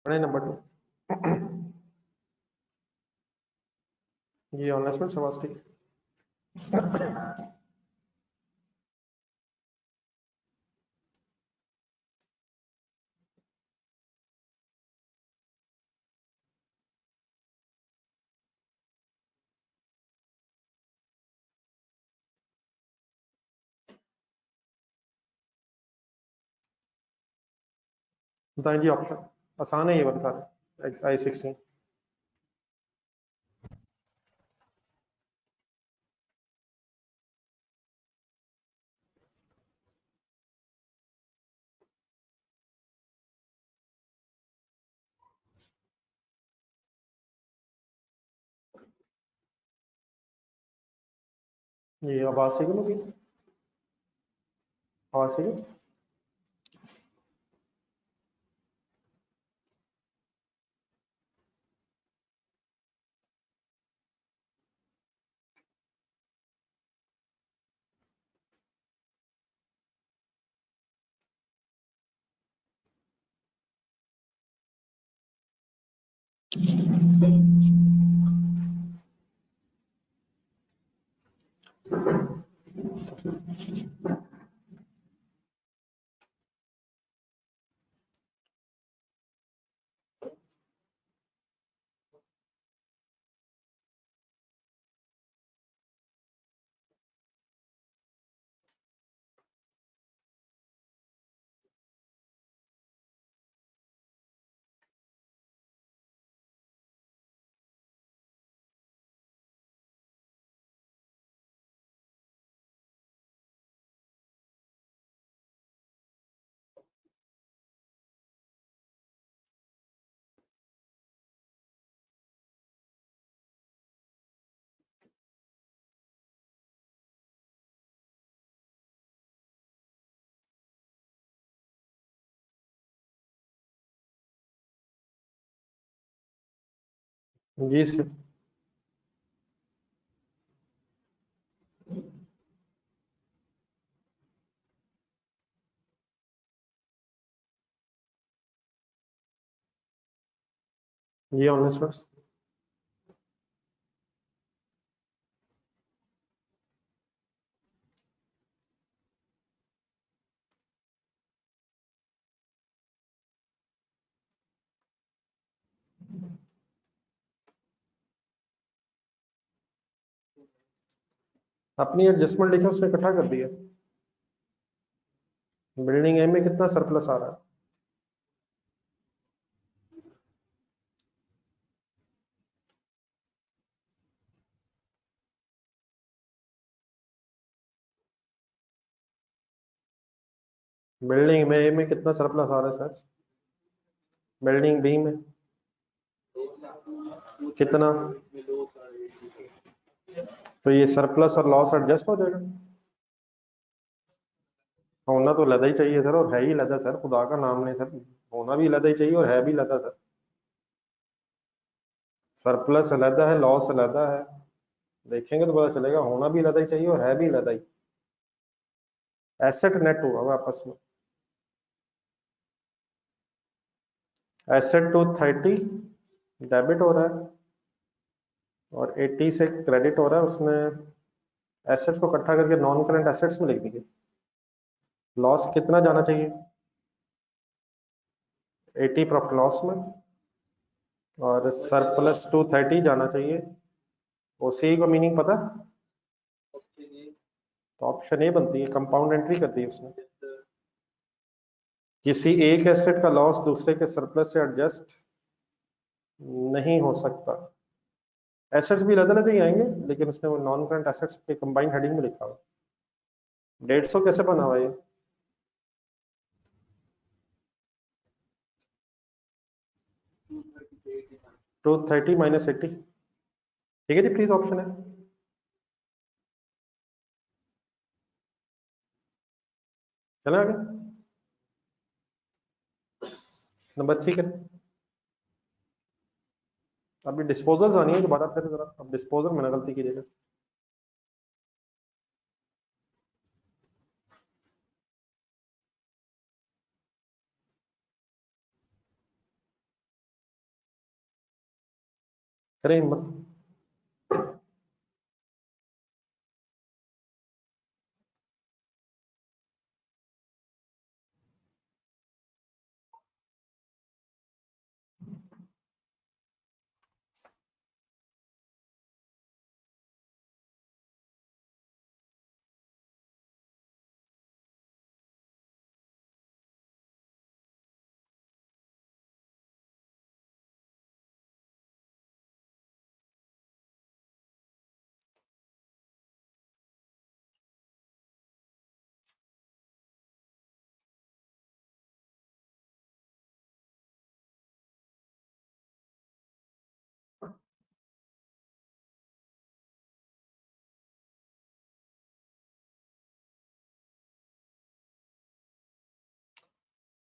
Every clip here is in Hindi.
पढ़े नंबर 2। ये ऑनलाइन समाज ठीक है। बताएं जी ऑप्शन, आसान है ये वाले सारे I16। ये आवाज ठीक है मेरी? आवाज ठीक है? जी सर। ये ऑनलाइन सोर्स। अपनी एडजस्टमेंट लिखे उसमें इकट्ठा कर दिया। बिल्डिंग ए में कितना सरप्लस आ रहा है? बिल्डिंग में ए में कितना सरप्लस आ रहा है सर? बिल्डिंग बी में कितना? तो ये सरप्लस और लॉस एडजस्ट हो जाएगा। होना तो लदा ही चाहिए सर, और है ही लदा सर, खुदा का नाम नहीं सर। होना भी लदा ही चाहिए और है भी लदा सर। सरप्लस अलहदा है, लॉस अलहदा है। देखेंगे तो पता चलेगा, होना भी लदा ही चाहिए और है भी लदा ही। एसेट नेट हुआ हुआ आपस में। एसेट 230 डेबिट हो रहा है और 80 से क्रेडिट हो रहा है। उसमें एसेट्स को इकट्ठा करके नॉन करंट एसेट्स में लिख दीजिए। लॉस कितना जाना चाहिए? 80 प्रॉफिट लॉस में, और सरप्लस 230 जाना चाहिए। ओसीई को मीनिंग पता? तो ऑप्शन ए बनती है, कंपाउंड एंट्री करती है उसमें। किसी एक एसेट का लॉस दूसरे के सरप्लस से एडजस्ट नहीं हो सकता। एसेट्स भी अलग अलग ही आएंगे, लेकिन उसने वो नॉन करंट एसेट्स के कंबाइंड हेडिंग में लिखा हुआ। 150 कैसे बना हुआ ये? 230 माइनस 80। ठीक है जी, प्लीज ऑप्शन है। चला आगे। नंबर 3 करें। अभी डिस्पोजल्स आनी है दोबारा, फिर जरा अब डिस्पोजल मैंने गलती कीजिएगा। करें हिम्मत।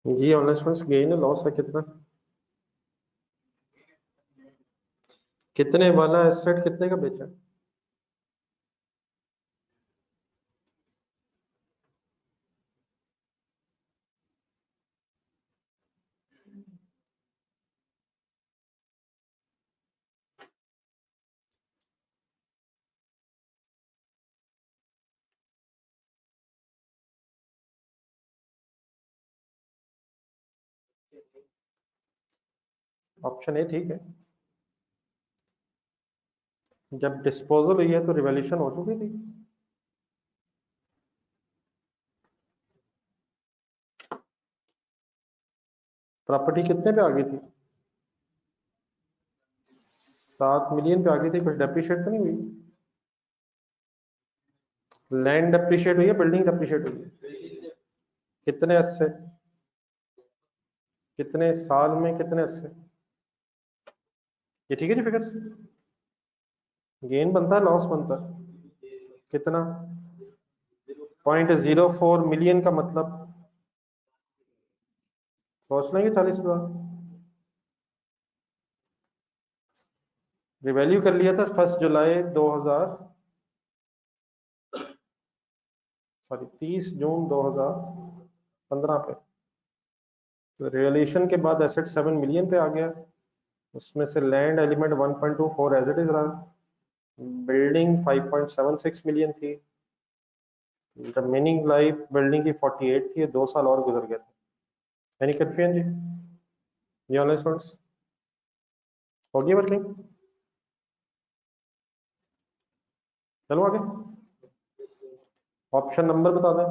जी ऑनलाइन स्टूडेंट्स गेन है लॉस है कितना? कितने वाला एसेट कितने का बेचा? ऑप्शन ए ठीक है। जब डिस्पोजल हुई है तो रिवैल्यूएशन हो चुकी थी। प्रॉपर्टी कितने पे आ गई थी? 7 मिलियन पे आ गई थी। कुछ डेप्रिशिएट तो नहीं हुई? लैंड डेप्रिशिएट हुई है, बिल्डिंग डेप्रिशिएट हुई है? कितने अरसे, कितने साल में, कितने अरसे? ये ठीक है जी फिगर्स। गेन बनता है लॉस बनता है कितना? 0.04 मिलियन का मतलब सोच लेंगे 40,000। रिवैल्यू कर लिया था 1 जुलाई 2000, सॉरी 30 जून 2015 पे। तो रिवैल्यूएशन के बाद एसेट 7 मिलियन पे आ गया। उसमें से land element 1.24 as it is रहा। बिल्डिंग 5.76 मिलियन थी। रिमेनिंग लाइफ बिल्डिंग की 48 थी। 2 साल और गुजर गए थे। एनी कंफ्यूजन जी? ये ऑनलाइन स्टूडेंट्स होगी वर्किंग? चलो आगे। ऑप्शन नंबर बता दें।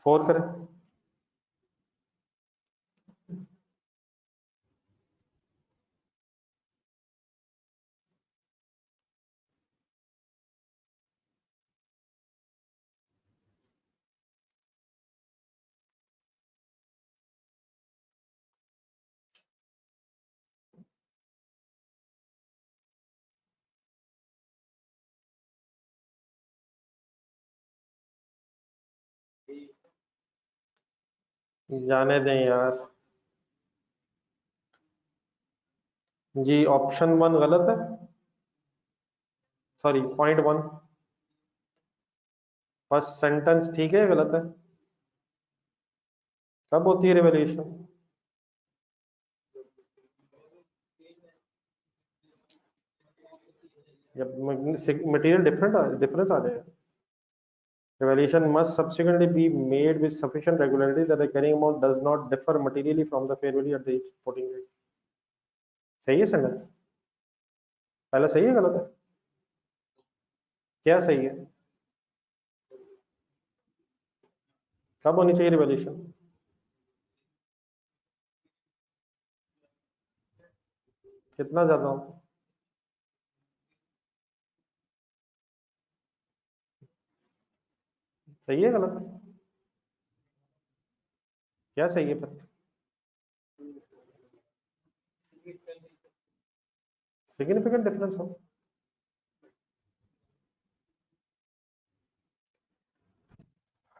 4 करें। जाने दें यार। जी ऑप्शन 1 गलत है। सॉरी .1 फर्स्ट सेंटेंस ठीक है, गलत है? कब होती है रिवैल्यूएशन? जब मटेरियल डिफरेंस आ जाएगा। Revaluation must subsequently be made with sufficient regularity that the carrying amount does not differ materially from the fair value at the reporting date. सही है सेंटेंस? पहला सही है गलत है? क्या सही है? कब होनी चाहिए रिवैल्यूएशन? कितना ज्यादा हो? सही है गलत है? क्या सही है फिर? सिग्निफिकेंट डिफरेंस हो।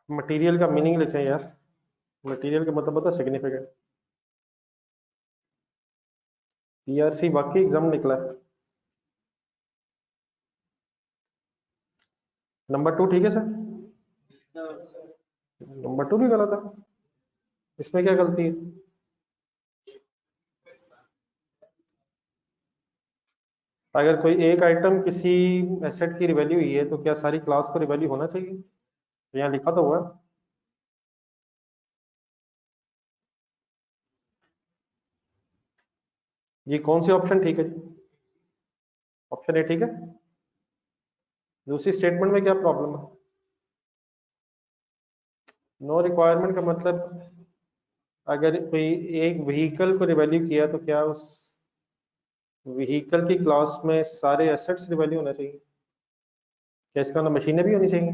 मटेरियल का मीनिंग लिखें यार। मटेरियल का मतलब होता है सिग्निफिकेंट। पीआरसी वाकई एग्जाम निकला है। नंबर 2 ठीक है सर? नंबर 2 भी गलत है। इसमें क्या गलती है? अगर कोई एक आइटम किसी एसेट की रिवैल्यू हुई है तो क्या सारी क्लास को रिवैल्यू होना चाहिए? यहाँ लिखा तो हुआ है। जी कौन सी ऑप्शन ठीक है जी? ऑप्शन ए ठीक है। दूसरी स्टेटमेंट में क्या प्रॉब्लम है? नो रिक्वायरमेंट का मतलब अगर कोई एक व्हीकल को रिवैल्यू किया तो क्या उस व्हीकल की क्लास में सारे एसेट्स रिवैल्यू होना चाहिए? क्या इसका मतलब मशीनें भी होनी चाहिए?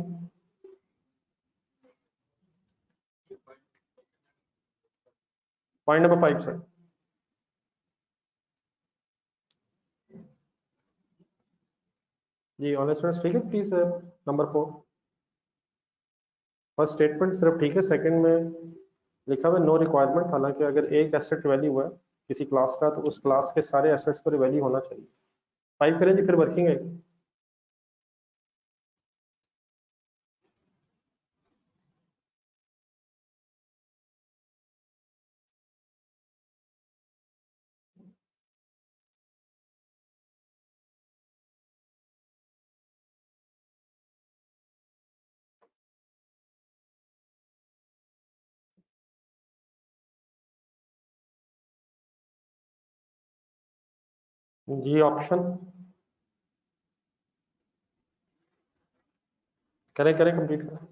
Point number 5 sir. जी ऑनलाइन स्टूडेंट्स ठीक है प्लीज। नंबर 4 फर्स्ट स्टेटमेंट सिर्फ ठीक है, सेकंड में लिखा हुआ नो रिक्वायरमेंट, हालांकि अगर एक एसेट वैल्यू हुआ है किसी क्लास का तो उस क्लास के सारे एसेट्स को वैल्यू होना चाहिए। 5 करें जी, फिर वर्किंग है। जी ऑप्शन करें करें कंप्लीट करें।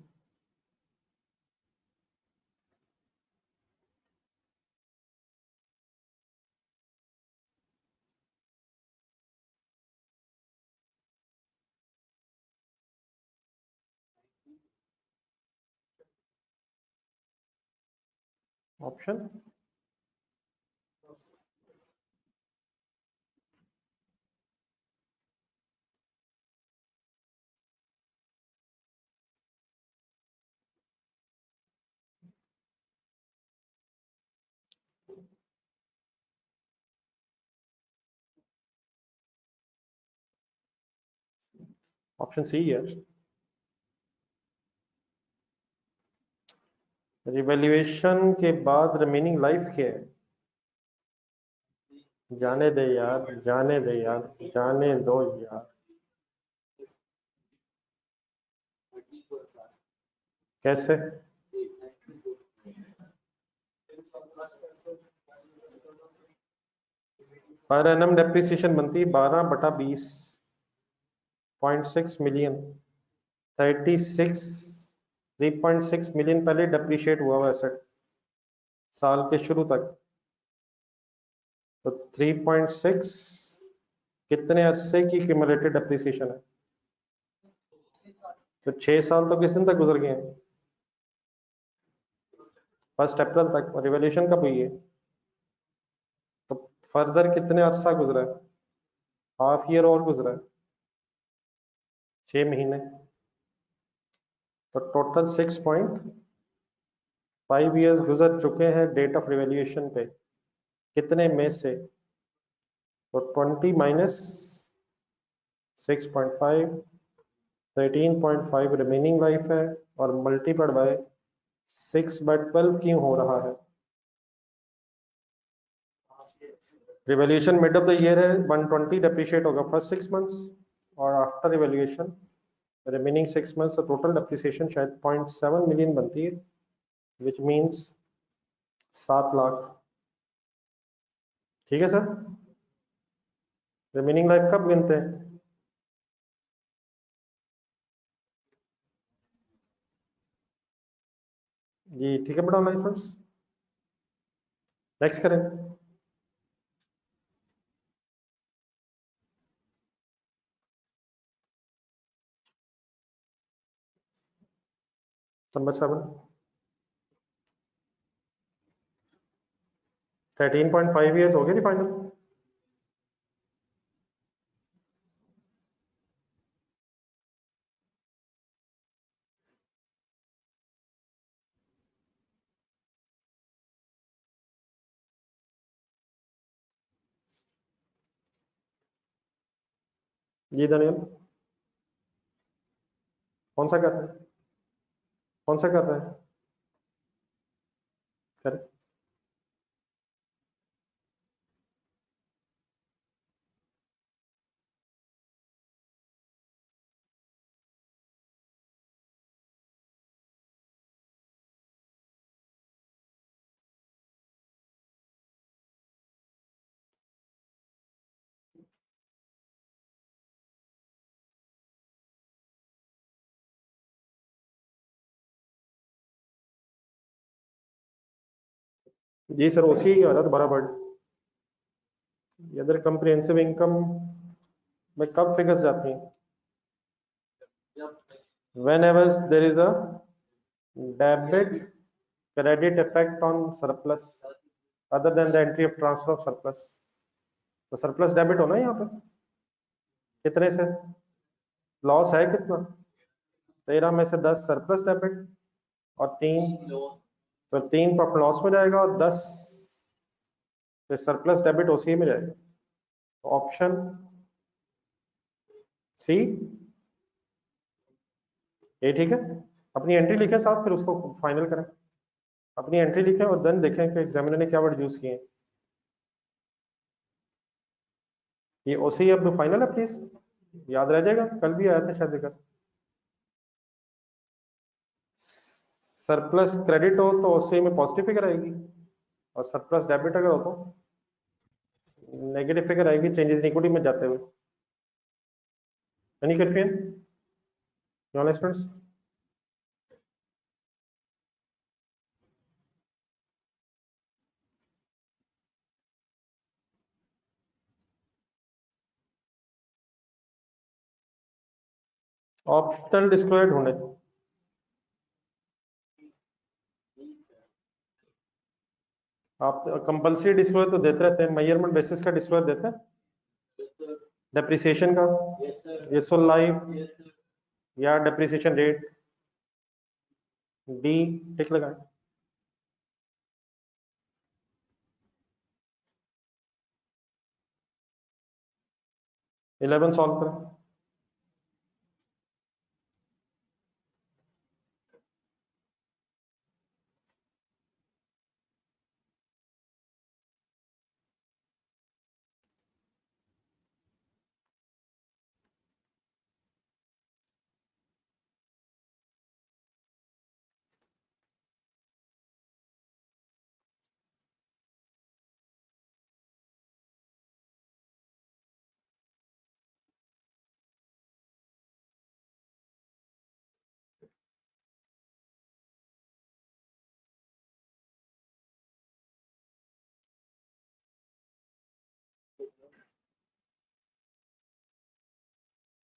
ऑप्शन ऑप्शन सी है। रिवैल्यूएशन के बाद रिमेनिंग लाइफ क्या है? जाने दे यार, जाने दे यार, जाने दो यार। कैसे? पर एनम डेप्रिसिएशन बनती है 12/20.6 मिलियन। 3.6 मिलियन पहले डेप्रिशिएट हुआ हुआ एसेट साल के शुरू तक। तो 3.6 कितने अरसे की क्यूमुलेटेड डेप्रिसिएशन है? तो 6 साल तो किस दिन तक गुजर गए हैं? 1 अप्रैल तक। और रिवॉल्यूशन कब हुई है? तो फर्दर कितने अरसा गुजरा है? हाफ ईयर और गुजरा है, 6 महीने। तो टोटल 6.5 ईयर्स गुजर चुके हैं डेट ऑफ रिवैल्यूएशन पे। कितने में से? तो 20 माइनस 6.5, 13.5 रिमेनिंग लाइफ है, और मल्टीप्लाइड बाय 6/12 क्यों हो रहा है? Revaluation mid of the year है, 120 डेप्रिशिएट होगा फर्स्ट 6 मंथ्स, और after revaluation remaining 6 months total depreciation शायद 0.7 मिलियन बनती है, विच मीन्स 7 लाख। ठीक है सर। रिमेनिंग लाइफ कब गिनते हैं? जी ठीक है बेटा ऑनलाइन फ्रेंड्स, नेक्स्ट करें। नंबर 7। 13.5 ईयर्स हो गए नहीं फाइनल। जी दनियल, कौन सा कर रहे हैं? कौन सा कर रहे हैं? कर जी सर ओसी ही आ रहा दोबारा वर्ड। अदर कंप्रिहेंसिव इनकम में कब फिगर्स जाती हैं? whenever there is a debit credit effect on surplus other than the entry of transfer of surplus। तो सरप्लस डेबिट होना है यहाँ पे, कितने से? लॉस है कितना? 13 में से 10 सरप्लस डेबिट और 3, तो 3 प्रॉफिट लॉस में जाएगा और 10 फिर सरप्लस डेबिट ओसी में जाएगा। तो ऑप्शन सी ये ठीक है। अपनी एंट्री लिखें साहब, फिर उसको फाइनल करें। अपनी एंट्री लिखें और देन देखें कि एग्जामिनर ने क्या वर्ड यूज किए हैं। ये ओसी अब फाइनल है प्लीज, याद रह जाएगा, कल भी आया था शायद देखा। सरप्लस क्रेडिट हो तो ओसी में पॉजिटिव फिगर आएगी और सरप्लस डेबिट अगर हो तो नेगेटिव फिगर आएगी चेंजेस इन इक्विटी में जाते हुए। Any confusion non students? Optional disclosure ढूंढे। आप कंपल्सरी डिस्क्लोजर तो देते रहते हैं, मेजरमेंट बेसिस का डिस्क्लोजर देते हैं डेप्रिसिएशन का, यूजफुल लाइफ या डेप्रिसिएशन रेट। डी टिक लगाएं। 11 सॉल्व करें।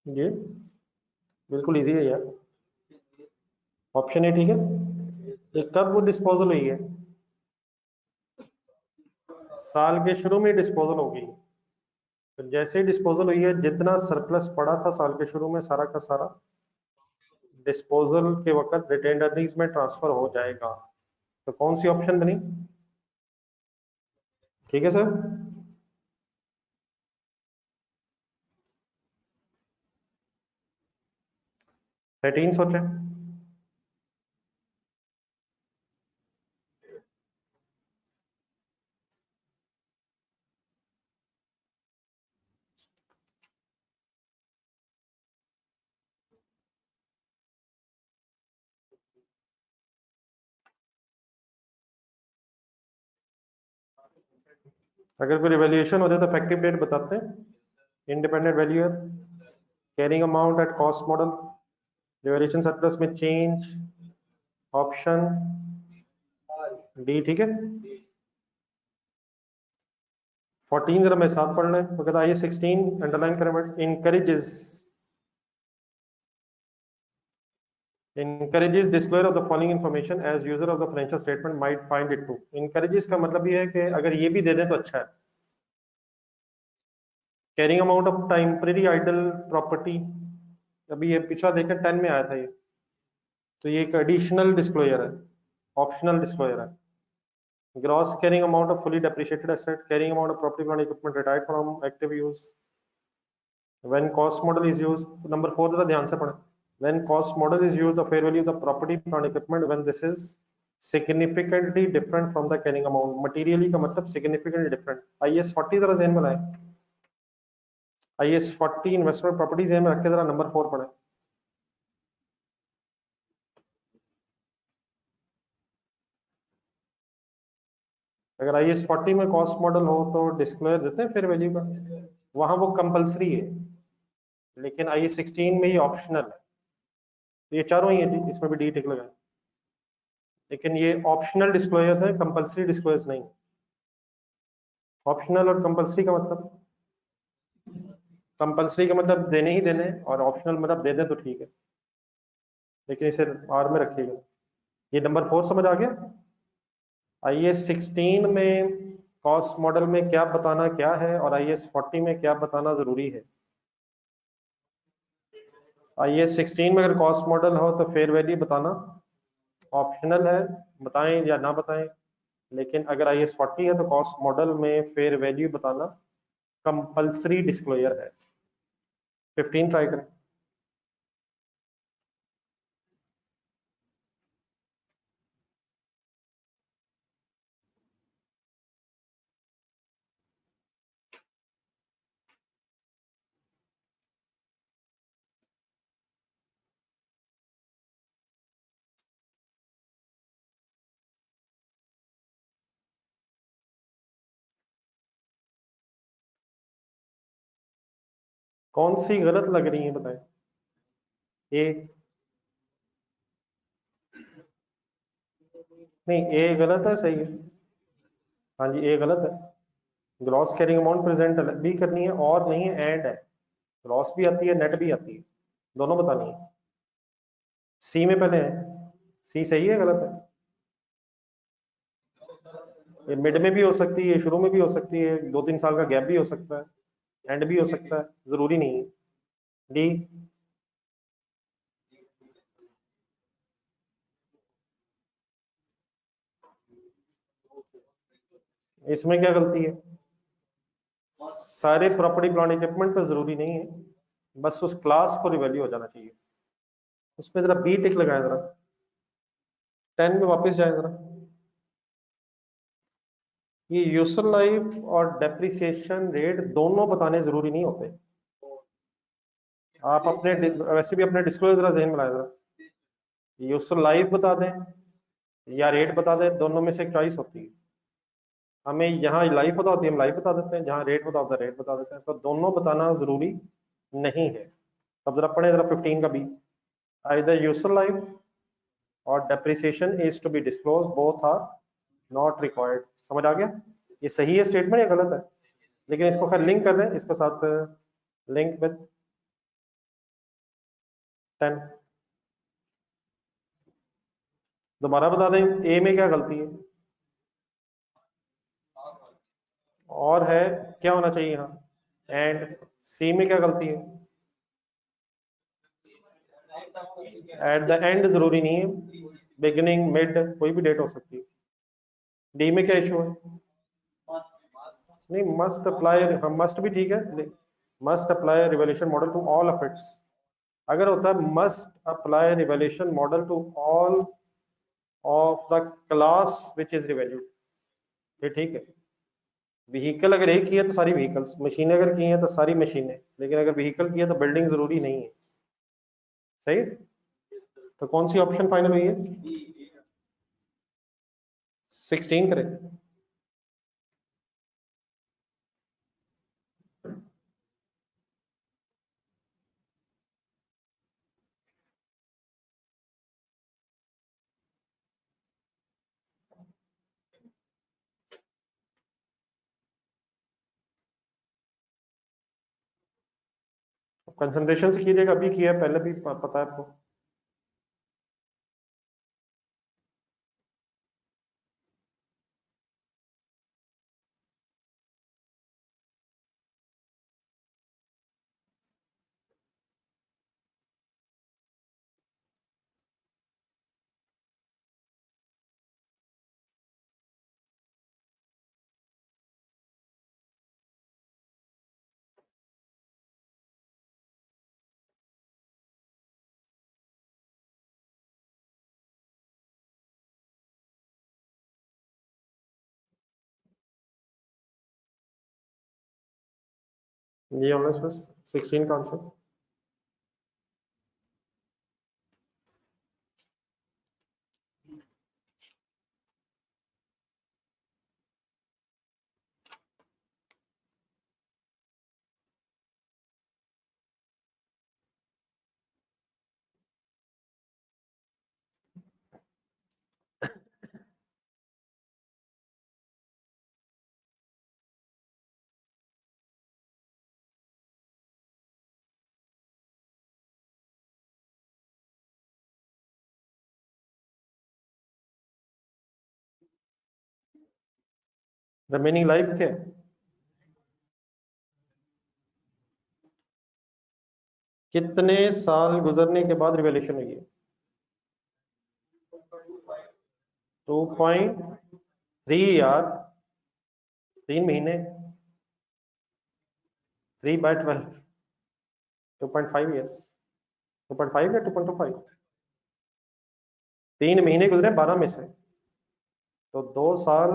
ये बिल्कुल इजी है यार, ऑप्शन ए ठीक है। ये कब वो डिस्पोजल हुई है? साल के शुरू में डिस्पोजल होगी। तो जैसे ही डिस्पोजल हुई है, जितना सरप्लस पड़ा था साल के शुरू में सारा का सारा डिस्पोजल के वक्त रिटेन्ड अर्निंग्स में ट्रांसफर हो जाएगा। तो कौन सी ऑप्शन बनी? ठीक है सर। थर्टीन सोचे। अगर कोई रिवैल्यूएशन हो जाए तो इफेक्टिव डेट बताते हैं। Independent valuer, carrying amount at cost model, revaluation surplus में चेंज, ऑप्शन डी ठीक है। 14 जरा मैं साथ पढ़ लें। वो कहता है 16 अंडरलाइन करें, encourages disclosure of the following information as user of the financial statement might find it to। encourages का मतलब ये है कि अगर ये भी दे दें तो अच्छा है। Carrying amount of temporary idle property, अभी ये पिछला देखें 10 में आया था ये, तो ये एक एडिशनल डिस्क्लोजर है, ऑप्शनल डिस्क्लोजर है। Gross carrying amount of fully depreciated asset, carrying amount of property plant equipment retired from active use, when cost model is used. Number 4 जरा ध्यान से पढ़ें। When cost model is used the fair value of the property plant equipment when this is significantly different from the carrying amount. Materially का मतलब सिग्निफिकेंटली डिफरेंट। आईएस 40 जरा ध्यान में लाएं। आईएस 40 इन्वेस्टमेंट प्रॉपर्टीज में रखे, जरा नंबर 4 पढ़ें। अगर आईएस 40 में कॉस्ट मॉडल हो तो डिस्क्लोजर देते हैं फेयर वैल्यू का, वहां वो कंपलसरी है, लेकिन आईएस 16 में ये ऑप्शनल है। ये चारों ही है जी, इसमें भी डी टिक लगाएं। लेकिन ये ऑप्शनल डिस्क्लोजर्स हैं, कंपल्सरी डिस्क्लोजर्स नहीं। ऑप्शनल और कंपल्सरी का मतलब, कंपल्सरी का मतलब देने ही देने, और ऑप्शनल मतलब दे दें तो ठीक है, लेकिन इसे आर में रखिएगा। ये नंबर 4 समझ आ गया। आईएएस 16 में कॉस्ट मॉडल में क्या बताना क्या है, और आईएएस 40 में क्या बताना जरूरी है। आईएएस 16 में अगर कॉस्ट मॉडल हो तो फेयर वैल्यू बताना ऑप्शनल है, बताएं या ना बताएं। लेकिन अगर आईएएस 40 है तो कॉस्ट मॉडल में फेयर वैल्यू बताना कंपल्सरी डिस्क्लोजर है। 15 ट्राई करें। कौन सी गलत लग रही है बताएं। ए, नहीं ए गलत है, सही है। हाँ जी, ए गलत है। ग्रॉस कैरिंग अमाउंट प्रेजेंट भी करनी है, और नहीं है, एंड है। ग्रॉस भी आती है, नेट भी आती है, दोनों बतानी है। सी में पहले है, सी सही है गलत है। ये मिड में भी हो सकती है, शुरू में भी हो सकती है, 2-3 साल का गैप भी हो सकता है, एंड भी हो सकता है, जरूरी नहीं है। डी, इसमें क्या गलती है। सारे प्रॉपर्टी प्लांट इक्विपमेंट पे जरूरी नहीं है, बस उस क्लास को रिवैल्यू हो जाना चाहिए। उसमें जरा बी टिक लगाएं जरा, 10 में वापस जाएं जरा। ये यूजर लाइफ और डेप्रिसिएशन रेट दोनों बताने जरूरी नहीं होते। आप अपने वैसे भी अपने डिस्क्लोजर जरा जहन में लाएं जरा। यूजर लाइफ बता दें या रेट बता दें, दोनों में से एक चॉइस होती है। हमें यहाँ लाइफ पता होती है, हम लाइफ बता देते हैं, जहाँ रेट पता होता है रेट बता देते हैं, तो दोनों बताना जरूरी नहीं है। तब जरा पढ़े जरा 15 का बी। आइदर यूजर लाइफ और depreciation is to be disclose, both are not required. समझ आ गया। ये सही है स्टेटमेंट या गलत है। लेकिन इसको खैर लिंक कर रहे हैं, इसके साथ लिंक विद 10। दोबारा बता दें, ए में क्या गलती है, और है क्या होना चाहिए यहाँ, एंड सी में क्या गलती है, एट द एंड जरूरी नहीं है, बिगिनिंग मिड कोई भी डेट हो सकती है। डी में क्या इशू है, नहीं मस्ट अप्लाई, हम मस्ट भी ठीक है, must apply revaluation model to all of its. अगर होता है must apply revaluation model to all of the class which is revalued, ये ठीक है। व्हीकल अगर एक ही है तो सारी व्हीकल्स, मशीनें अगर की हैं तो सारी मशीनें, लेकिन अगर व्हीकल की है तो बिल्डिंग जरूरी नहीं है। सही है? तो कौन सी ऑप्शन फाइनल हुई है, 16 करें। कंसंट्रेशन से कीजिएगा, अभी किया है, पहले भी पता है आपको। ये होना इसमें 16 का आंसर। रिमेनिंग लाइफ क्या है? कितने साल गुजरने के बाद रिवॉल्यूशन हुई है? 2.3 यार, 3 महीने, 3/12, 2.5 ईयर्स, 2.5 या 2.25, 3 महीने गुजरे 12 में से, तो 2 साल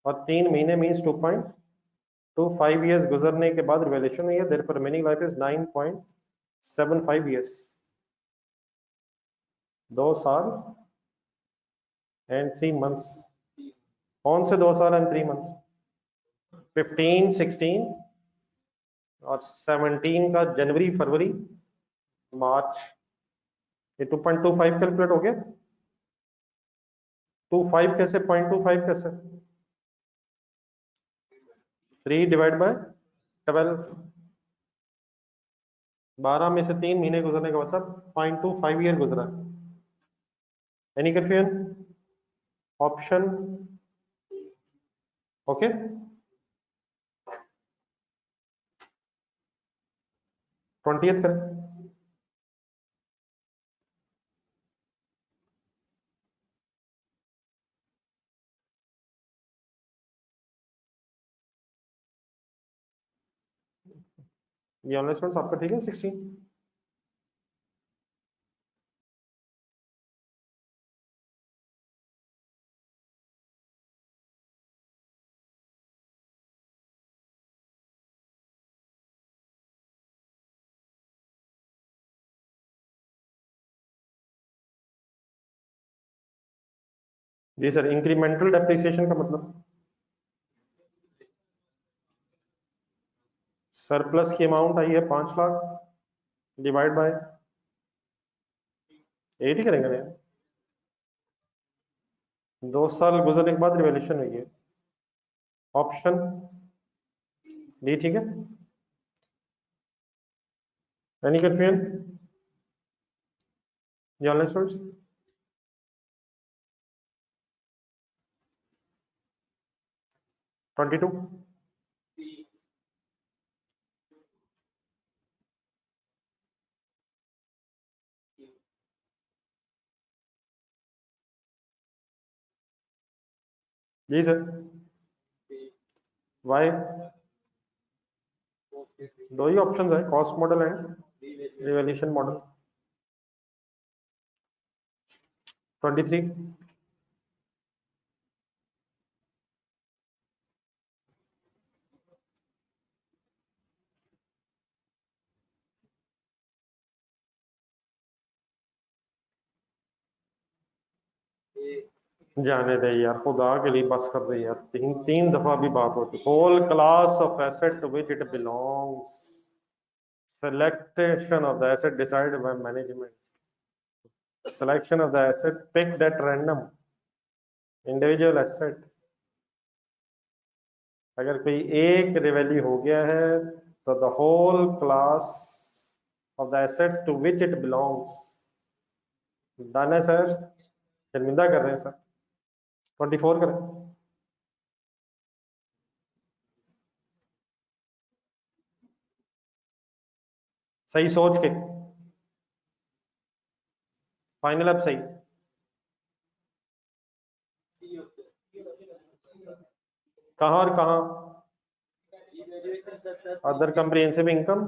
और 3 महीने मीन्स 2.25 ईयर्स गुजरने के बाद रिवॉल्यूशन हुई है, therefore remaining life is 9.75 years. 2 साल एंड 3 मंथ्स। कौन से 2 साल एंड 3 मंथ्स? 15, 16 और 17 का जनवरी, फरवरी, मार्च। ये 2.25 कैलकुलेट हो गया। 25 कैसे, 0.25 कैसे? 3/12, 12 में से 3 महीने गुजरने का मतलब 0.25 ईयर गुजरा। Any confusion? Option okay. 20th फिर। ये ऑनलाइन स्टूडेंट्स आपका ठीक है 16। जी सर, इंक्रीमेंटल डेप्रिसिएशन का मतलब सरप्लस की अमाउंट आई है 5 लाख, डिवाइड बाय 8 ही करेंगे ना। 2 साल गुजरने के बाद रिवॉल्यूशन हुई है। ऑप्शन डी ठीक है। Any confusion? ये ऑनलाइन स्टूडेंट्स? Twenty two. जी सर। वाई? दो ही ऑप्शंस है, cost model and revolution model. 23। जाने दे यार, खुदा के लिए बस कर दे यार, तीन तीन दफा भी बात होती। Whole class of asset to which it belongs, selection of the asset decided by management, selection of the asset picked at random, individual asset। अगर कोई एक रिवैल्यू हो गया है तो the whole class of the assets to which it belongs. Done है सर, शर्मिंदा कर रहे हैं सर। 24 करें। सही सोच के, फाइनल अब सही। कहाँ और कहाँ? Other comprehensive income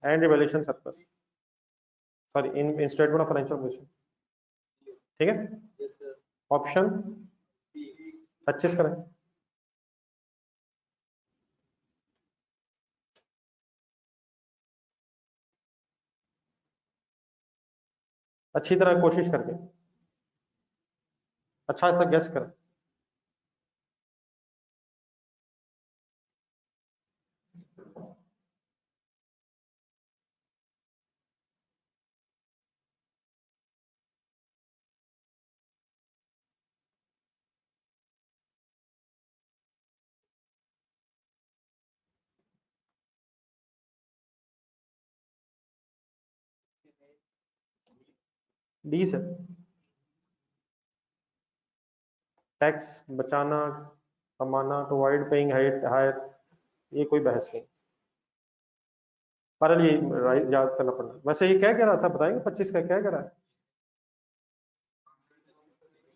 and revaluation surplus, sorry in statement of financial position. ठीक है, ऑप्शन 25 करें। अच्छी तरह कोशिश करके अच्छा सा गेस करें। डी से टैक्स बचाना कमाना टू अवॉइड पेइंग हायर, ये कोई बहस नहीं। पर ये याद करना पड़ना। वैसे ये क्या कह रहा था बताएंगे? 25 का क्या कह रहा है?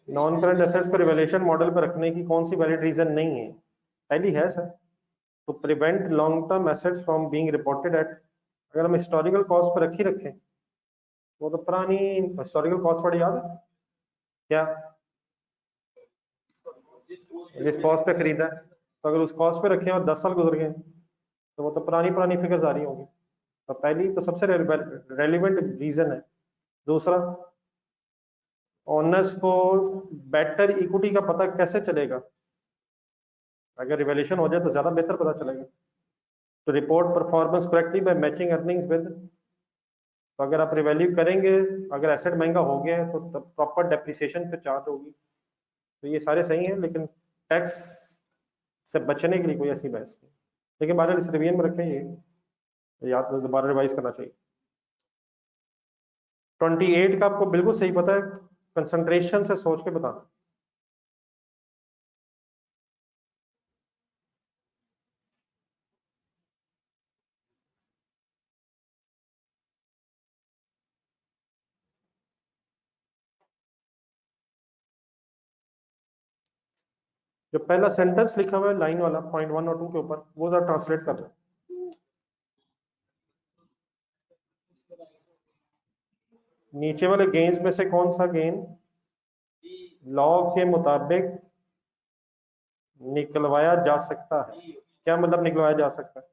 नॉन करंट एसेट्स को रिवैल्यूएशन मॉडल पर रखने की कौन सी वैलिड रीजन नहीं है? पहली है sir, to prevent long term assets from being reported at. अगर हम हिस्टोरिकल कॉस्ट पर रखी रखें, वो तो पुरानी हिस्टोरिकल कॉस्ट वाली याद है क्या? जिस कॉस्ट पे खरीदा है, तो अगर उस कॉस्ट पे रखे और 10 साल गुजर गए तो वो तो पुरानी पुरानी फिगर्स आ रही होंगी। तो पहली तो सबसे रेलिवेंट रीजन है। दूसरा, ओनर्स को बेटर इक्विटी का पता कैसे चलेगा? अगर रिवैल्यूएशन हो जाए तो ज्यादा बेहतर पता चलेगा। तो report performance correctly by matching earnings with. तो अगर आप रिवैल्यू करेंगे, अगर एसेट महंगा हो गया है तो प्रॉपर डेप्रिसिएशन पे चार्ज होगी। तो ये सारे सही हैं, लेकिन टैक्स से बचने के लिए कोई ऐसी बहस नहीं। लेकिन बार इस रिवीजन में रखें, ये याद दोबारा रिवाइज करना चाहिए। 28 का आपको बिल्कुल सही पता है, कंसंट्रेशन से सोच के बताना। जो पहला सेंटेंस लिखा हुआ है लाइन वाला पॉइंट 1 और 2 के ऊपर, वो जरा ट्रांसलेट कर दो। नीचे वाले गेन्स में से कौन सा गेन लॉ के मुताबिक निकलवाया जा सकता है? क्या मतलब निकलवाया जा सकता है?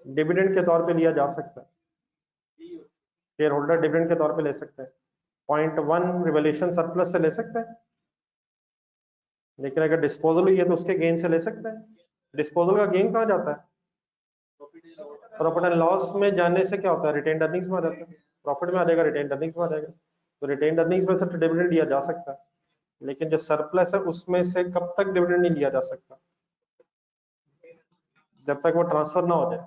डिविडेंड के तौर पे लिया जा सकता है, शेयर होल्डर डिविडेंड के तौर पे ले सकते हैं। पॉइंट 1 रिवैल्यूएशन सरप्लस से ले सकते हैं, लेकिन अगर डिस्पोजल हुई है तो उसके गेन से ले सकते हैं। डिस्पोजल का गेन कहाँ जाता है? प्रॉफिट एंड लॉस में जाने से क्या होता है? रिटेन्ड अर्निंग्स में आ जाता है। प्रॉफिट में आ जाएगा, रिटेन्ड अर्निंग्स में आ जाएगा। तो रिटेन्ड अर्निंग्स में से डिविडेंड लिया जा सकता है, लेकिन जो सरप्लस है उसमें से कब तक डिविडेंड नहीं लिया जा सकता? जब तक वो ट्रांसफर ना हो जाए।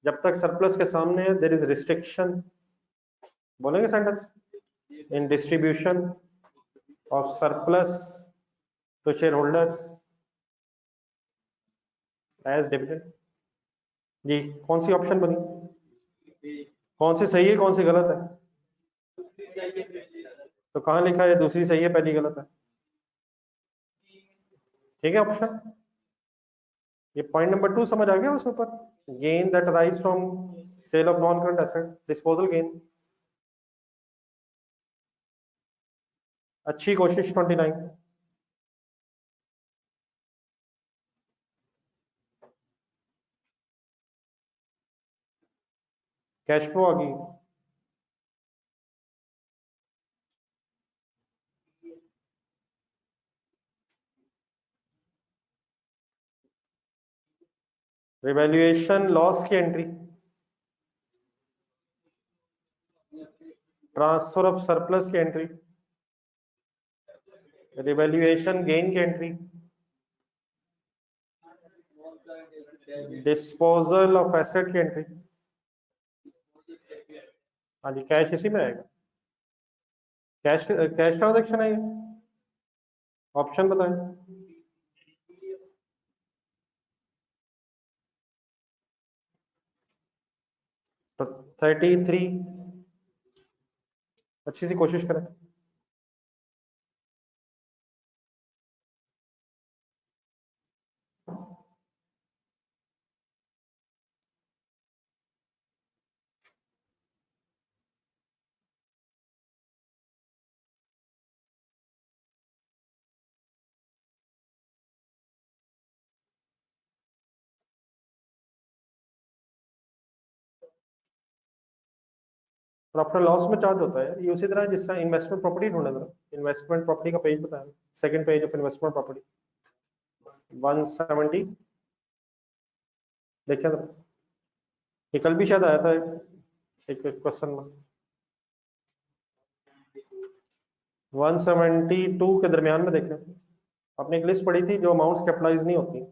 जब तक सरप्लस के सामने है, देयर इज रिस्ट्रिक्शन। बोलेंगे sentence? In distribution of surplus to shareholders as dividend. जी, कौन सी ऑप्शन बनी? कौन सी सही है, कौन सी गलत है? तो कहाँ लिखा है दूसरी सही है पहली गलत है? ठीक है ऑप्शन। ये पॉइंट नंबर 2 समझ आ गया उस ऊपर? Gain that arise from sale of non current asset, disposal gain. अच्छी कोशिश 29। कैश फ्लो आ गई। रिवैल्यूएशन लॉस की एंट्री, ट्रांसफर ऑफ सरप्लस की एंट्री, रिवैल्यूएशन गेन की एंट्री, डिस्पोजल ऑफ एसेट की एंट्री। हाँ जी, कैश इसी में आएगा। कैश कैश ट्रांजेक्शन है ये। ऑप्शन बताएं। तो 33, अच्छी सी कोशिश करें। प्रॉफिट लॉस में चार्ज होता है ये, उसी तरह जिस तरह इन्वेस्टमेंट प्रॉपर्टी ढूंढे जरा। इन्वेस्टमेंट प्रॉपर्टी का पेज बताएं, second page of investment property 170। देखिए जरा, ये कल भी शायद आया था एक क्वेश्चन में। 172 के दरमियान में देखें, आपने एक लिस्ट पढ़ी थी जो अमाउंट्स कैपिटलाइज नहीं होती।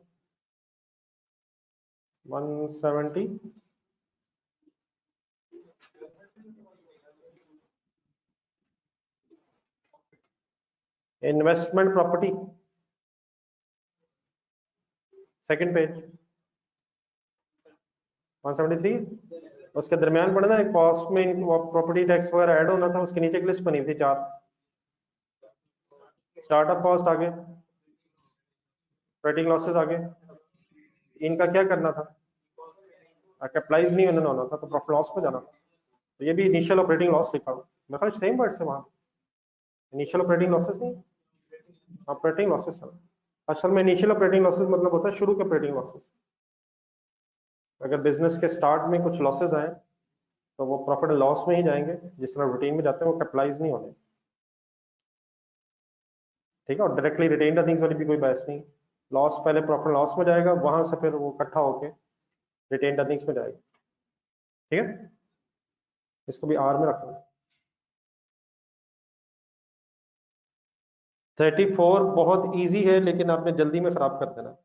170, इन्वेस्टमेंट प्रॉपर्टी, सेकंड पेज 173, उसके दरमियान पढ़ना है कॉस्ट में प्रॉपर्टी टैक्स वगैरह ऐड होना था, उसके नीचे एक लिस्ट बनी थी 4, स्टार्टअप कॉस्ट आगे, ऑपरेटिंग लॉसेस आगे, इनका क्या करना था, कैपिटलाइज नहीं होना था तो प्रॉफिट लॉस में जाना था। तो ये भी इनिशियल ऑपरेटिंग लॉस लिखा हुआ, मेरे ख्याल सेम वर्ड से वहां इनिशियल ऑपरेटिंग लॉसेस नहीं, ऑपरेटिंग लॉसेस असल में इनिशियल ऑपरेटिंग लॉसेस मतलब होता है शुरू के ऑपरेटिंग लॉसेस। अगर बिजनेस के स्टार्ट में कुछ लॉसेस आए तो वो प्रॉफिट एंड लॉस में ही जाएंगे, जिस तरह रूटीन में जाते हैं, वो कैपिटलाइज नहीं होने। ठीक है, और डायरेक्टली रिटेन्ड अर्निंग्स वाली भी कोई बहस नहीं, लॉस पहले प्रॉफिट लॉस में जाएगा, वहां से फिर वो इकट्ठा होके रिटेन्ड अर्निंग्स में जाएगा। ठीक है, इसको भी आर में रखना। 34 बहुत इजी है लेकिन आपने जल्दी में खराब कर देना।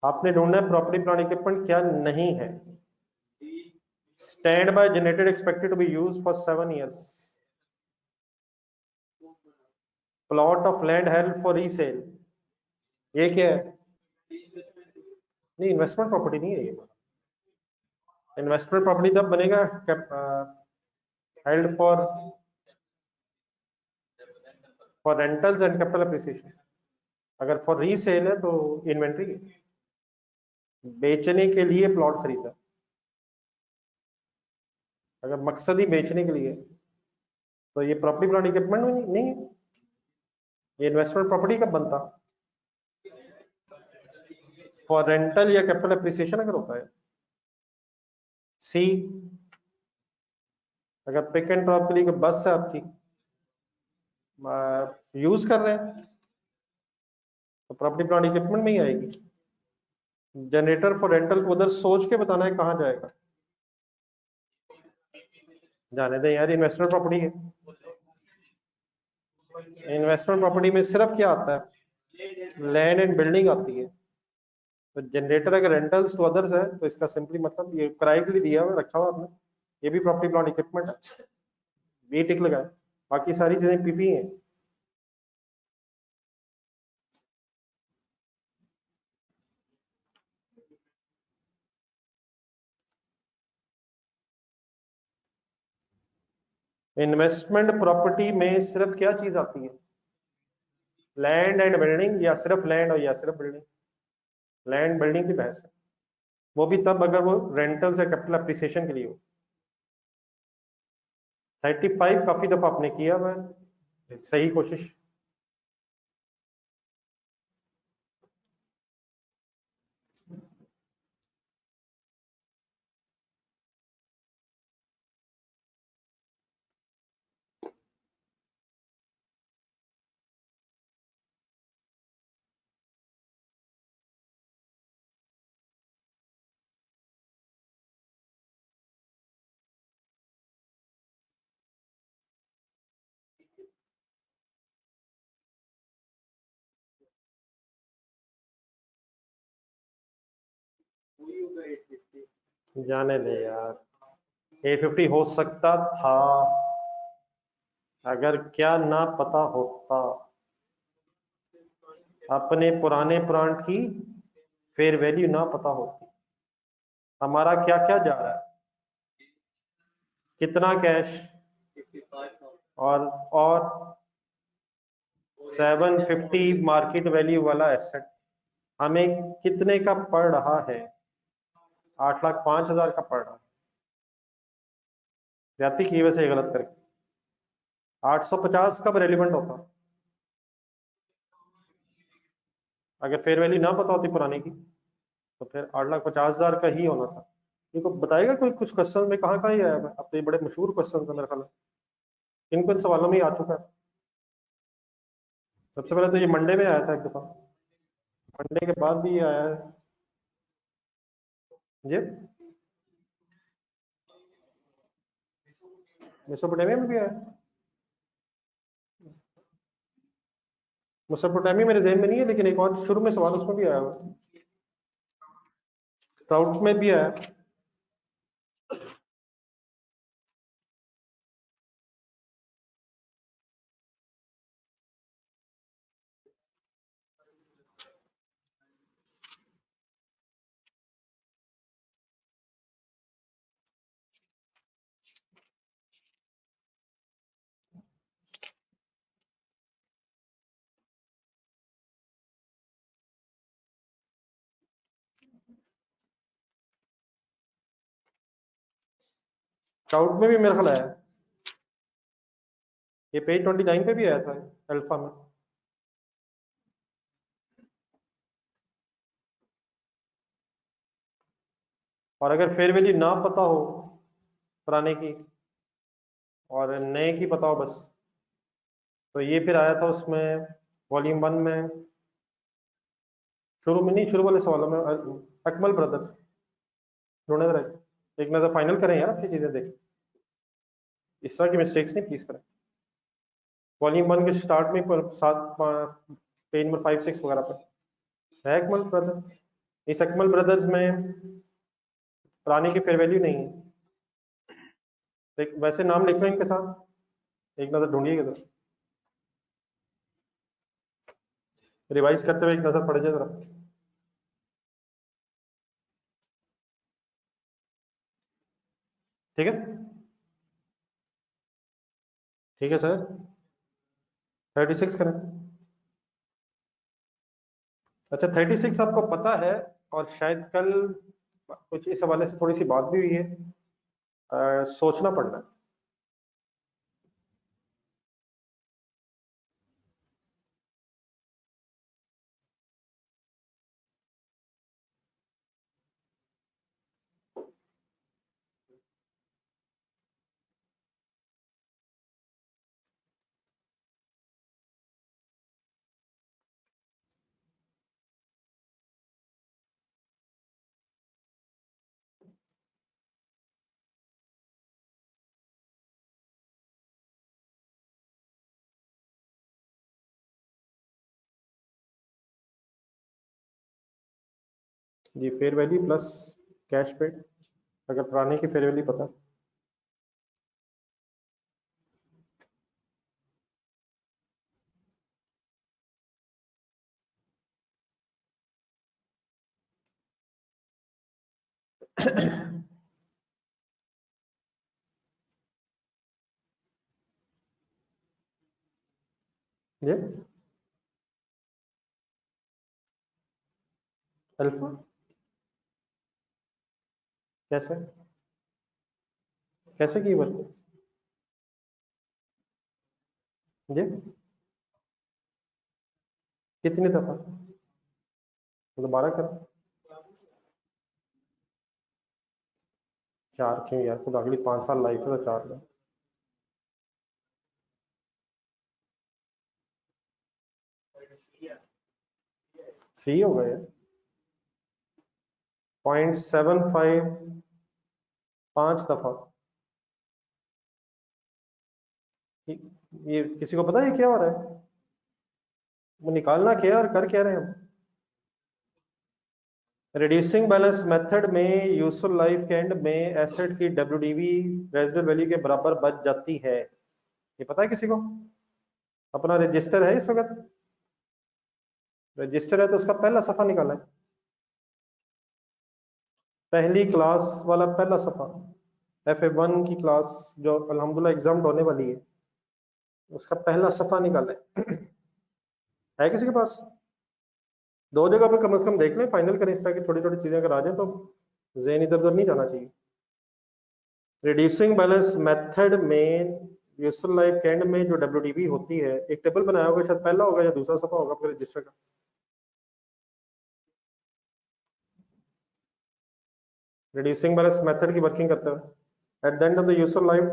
आपने ढूंढना है प्रॉपर्टी प्लांट इक्विपमेंट क्या नहीं है। Stand by generated expected to be used for 7 years, plot of land held for resale, ये क्या है? नहीं, इन्वेस्टमेंट प्रॉपर्टी नहीं है ये। इन्वेस्टमेंट प्रॉपर्टी तब बनेगा held for rentals and capital appreciation. अगर फॉर रीसेल है तो इन्वेंट्री है, बेचने के लिए प्लॉट खरीदा, अगर मकसद ही बेचने के लिए तो ये प्रॉपर्टी प्लांट इक्विपमेंट नहीं है। ये इन्वेस्टमेंट प्रॉपर्टी कब बनता? फॉर रेंटल या कैपिटल अप्रिसिएशन अगर होता है। सी, अगर पिक एंड ड्रॉप के लिए कोई बस है आपकी, यूज कर रहे हैं, तो प्रॉपर्टी प्लांट इक्विपमेंट में ही आएगी। जनरेटर फॉर रेंटल उधर सोच के बताना है कहाँ जाएगा, जाने दें यार, इन्वेस्टमेंट प्रॉपर्टी है। इन्वेस्टमेंट प्रॉपर्टी में सिर्फ क्या आता है, लैंड एंड बिल्डिंग आती है। तो जनरेटर अगर रेंटल्स टू अदर्स है तो इसका सिंपली मतलब ये किराए के लिए दिया हुआ रखा हुआ आपने, ये भी प्रॉपर्टी प्लांट इक्विपमेंट है, बी टिक लगाए, बाकी सारी चीजें पीपी हैं। इन्वेस्टमेंट प्रॉपर्टी में सिर्फ क्या चीज आती है, लैंड एंड बिल्डिंग, या सिर्फ लैंड और या सिर्फ बिल्डिंग। लैंड बिल्डिंग की बहस है, वो भी तब अगर वो रेंटल्स या कैपिटल अप्रिसिएशन के लिए हो। 35 काफी दफा आपने किया हुआ है, सही कोशिश। जाने दे यार, 850 हो सकता था अगर क्या ना पता होता, अपने पुराने प्लांट की फेयर वैल्यू ना पता होती, हमारा क्या क्या जा रहा है, कितना कैश, और 750 मार्केट वैल्यू वाला एसेट हमें कितने का पड़ रहा है, 8,05,000 का पड़ रहा है। जाती की वजह से गलत करके 850 कब रेलिवेंट होता, अगर फेयर वैल्यू ना पता होती पुराने की तो फिर 8,50,000 का ही होना था। देखो बताएगा कोई कुछ क्वेश्चन में कहाँ कहाँ ही आया है, अब तो ये बड़े मशहूर क्वेश्चन थे मेरे ख्याल में, किन किन सवालों में ही आ चुका है। सबसे पहले तो ये मंडे में आया था एक दफा, मंडे के बाद भी ये आया है जी, मेसोपोटामिया में भी आया है। मेसोपोटामिया मेरे ज़हन में नहीं है, लेकिन एक और शुरू में सवाल उसमें भी आया हुआ, ट्राउट में भी आया। ट्राउट में भी मेरा ख्याल आया, ये पेज 29 पे भी आया था अल्फा में। और अगर फेयर वैल्यू ना पता हो पुराने की और नए की पता हो बस, तो ये फिर आया था उसमें वॉल्यूम 1 में, शुरू में नहीं, शुरू वाले सवालों में, अकमल ब्रदर्स ढूंढे रहे। एक नजर फाइनल करें यार, अपनी चीजें देखें, इस तरह की मिस्टेक्स नहीं प्लीज करें। वॉल्यूम 1 के स्टार्ट में सात पेज नंबर 5 6 वगैरह पर है अकमल ब्रदर्स। इस अकमल ब्रदर्स में पुराने की फेयर वैल्यू नहीं है, वैसे नाम लिख रहे हैं इनके साथ, एक नजर ढूंढिएगा जरा, रिवाइज करते हुए एक नजर पड़ जाए जरा। ठीक है, ठीक है सर, 36 करें। अच्छा 36 आपको पता है, और शायद कल कुछ इस हवाले से थोड़ी सी बात भी हुई है, सोचना पड़ना है। ये fair value plus cash paid, अगर पुराने की फेयर वैल्यू पता। ये अल्फा कैसे, कैसे की वर्क ये, कितनी दफा, दोबारा कर। 4 क्यों यार, खुद अगली 5 साल लाइफ है तो 4 में सही होगा यार। 0.75 5 दफा। ये किसी को पता है ये क्या हो रहा है, वो निकालना क्या है और कर क्या रहे हैं हम। रिड्यूसिंग बैलेंस मेथड में यूजफुल लाइफ के एंड में एसेट की डब्ल्यूडीवी रेजिडुअल वैल्यू के बराबर बच जाती है, ये पता है किसी को? अपना रजिस्टर है इस वक्त, रजिस्टर है तो उसका पहला सफा निकाला है, पहली क्लास वाला पहला सफा, FA1 की क्लास जो अल्हम्दुलिल्लाह एग्जाम होने वाली है, उसका पहला सफा निकाला है किसी के पास? 2 जगह पे कम से कम देख लें, फाइनल करें, इस तरह की छोटी छोटी चीजें अगर आ जाए तो ज़हन इधर उधर नहीं जाना चाहिए। रिड्यूसिंग बैलेंस मेथड में यूजफुल लाइफ के एंड में जो डब्ल्यूडीबी होती है, एक टेबल बनाया होगा, शायद पहला होगा या दूसरा सफा होगा आपके रजिस्टर का। रिड्यूसिंग बैलेंस मेथड की वर्किंग करते हुए at the end of the useful life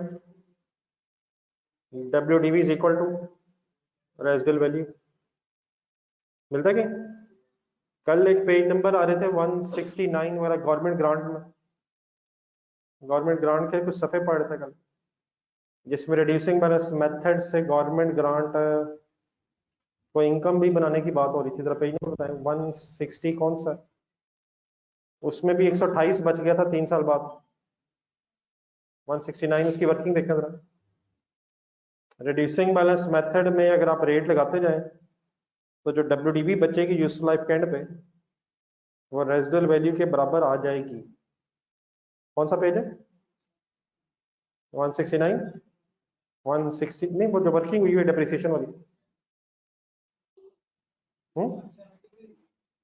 WDB is equal to residual value, मिलता है कि? कल एक पेज नंबर आ रहे थे 169 वगैरह गवर्नमेंट ग्रांट में, गवर्नमेंट ग्रांट के कुछ सफे पढ़ रहे थे कल, जिसमें रिड्यूसिंग बैलेंस मेथड से गवर्नमेंट ग्रांट कोई इनकम भी बनाने की बात हो रही थी, जरा पेज नंबर बताएं। 160 कौन सा है? उसमें भी 128 बच गया था 3 साल बाद। 169 उसकी वर्किंग देखें जरा। रिड्यूसिंग बैलेंस मेथड में अगर आप रेट लगाते जाएं तो जो WDV बचेगी यूजफुल लाइफ के एंड पे वो रेजिडुअल वैल्यू के बराबर आ जाएगी। कौन सा पेज है? 169 160 नहीं, वो जो वर्किंग हुई है डेप्रिसिएशन वाली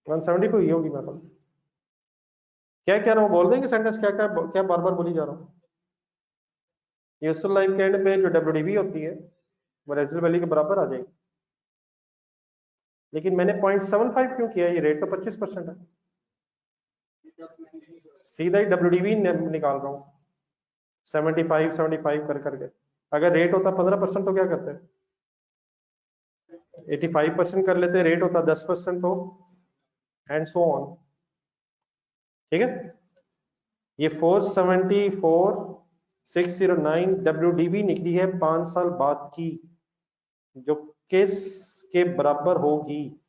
170 पे हुई होगी। मैं क्या कह रहा हूँ बोल देंगे सेंटेंस, क्या क्या क्या बार बार बोली जा रहा हूँ। यूजफुल लाइफ के एंड पे जो WDV होती है वो रेजिडुअल वैल्यू के बराबर आ जाएगी। लेकिन मैंने 0.75 क्यों किया? ये रेट तो 25% है, सीधा ही WDV निकाल रहा हूँ 75 करके। अगर रेट होता 15% तो क्या करते? 85% कर लेते। रेट होता 10% तो एंड सो ऑन। ठीक है, ये 474,609 WDV निकली है 5 साल बाद की, जो किस के बराबर होगी?